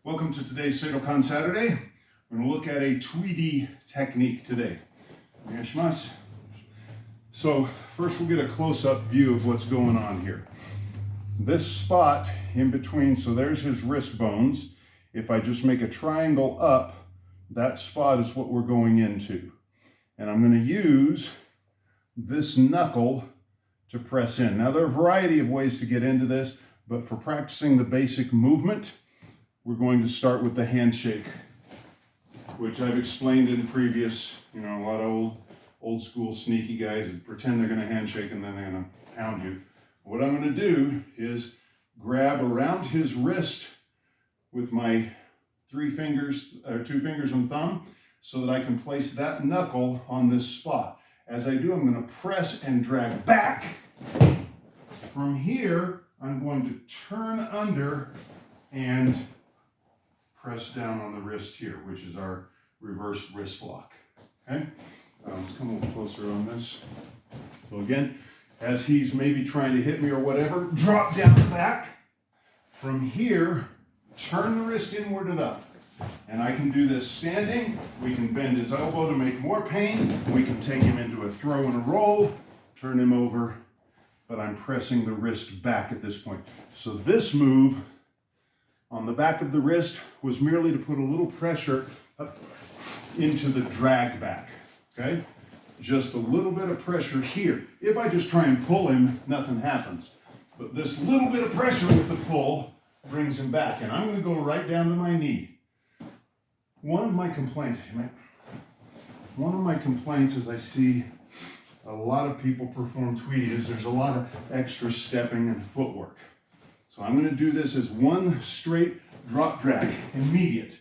Welcome to today's Seidokan Saturday. We're going to look at a Toide technique today. So first we'll get a close-up view of what's going on here. This spot in between, so there's his wrist bones. If I just make a triangle up, that spot is what we're going into. And I'm going to use this knuckle to press in. Now there are a variety of ways to get into this, but for practicing the basic movement, we're going to start with the handshake, which I've explained in previous, a lot of old school sneaky guys that pretend they're going to handshake and then they're going to pound you. What I'm going to do is grab around his wrist with my two fingers and thumb so that I can place that knuckle on this spot. As I do, I'm going to press and drag back. From here, I'm going to turn under and press down on the wrist here, which is our reverse wrist lock. Okay, let's come a little closer on this. So again, as he's maybe trying to hit me or whatever, drop down back. From here, turn the wrist inward and up. And I can do this standing. We can bend his elbow to make more pain. We can take him into a throw and a roll, turn him over, but I'm pressing the wrist back at this point. So this move on the back of the wrist was merely to put a little pressure up into the drag back, okay? Just a little bit of pressure here. If I just try and pull him, nothing happens. But this little bit of pressure with the pull brings him back. And I'm gonna go right down to my knee. One of my complaints is I see a lot of people perform Toide is there's a lot of extra stepping and footwork. So I'm going to do this as one straight drop drag, immediate,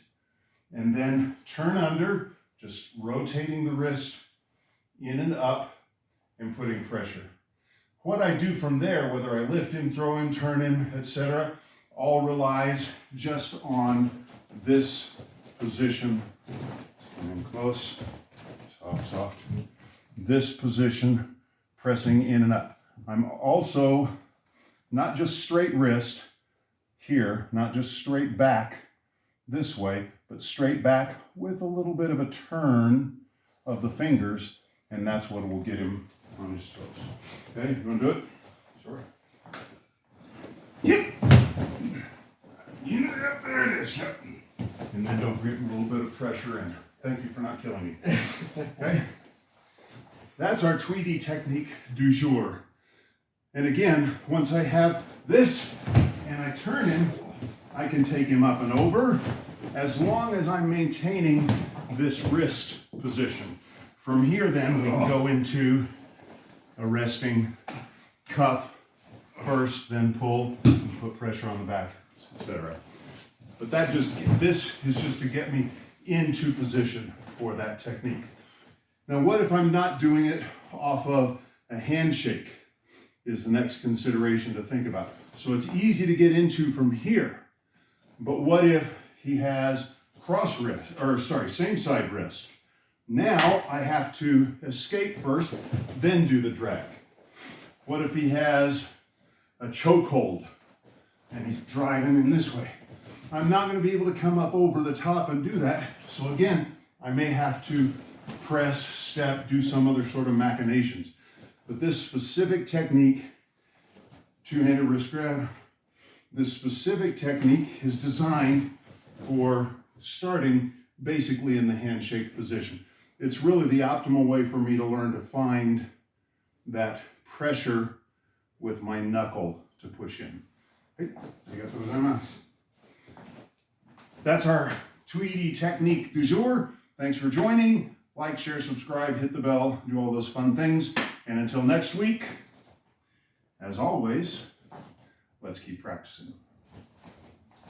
and then turn under, just rotating the wrist in and up and putting pressure. What I do from there, whether I lift him, throw him, turn him, etc., all relies just on this position. Come in close, soft, soft. This position, pressing in and up. I'm also not just straight wrist here, not just straight back this way, but straight back with a little bit of a turn of the fingers, and that's what will get him on his toes. Okay, you want to do it? Sure. Yep. Yep, there it is. Yep. And then don't forget a little bit of pressure in. Thank you for not killing me. Okay? That's our Toide technique du jour. And again, once I have this and I turn him, I can take him up and over as long as I'm maintaining this wrist position. From here then, we can go into a resting cuff first, then pull, and put pressure on the back, etc. But this is just to get me into position for that technique. Now, what if I'm not doing it off of a handshake is the next consideration to think about. So it's easy to get into from here, but what if he has same side wrist? Now I have to escape first, then do the drag. What if he has a chokehold and he's driving in this way? I'm not going to be able to come up over the top and do that. So again, I may have to press, step, do some other sort of machinations. But this specific technique, two-handed wrist grab, this specific technique is designed for starting basically in the handshake position. It's really the optimal way for me to learn to find that pressure with my knuckle to push in. Hey, that's our Toide technique du jour. Thanks for joining. Like, share, subscribe, hit the bell, do all those fun things. And until next week, as always, let's keep practicing.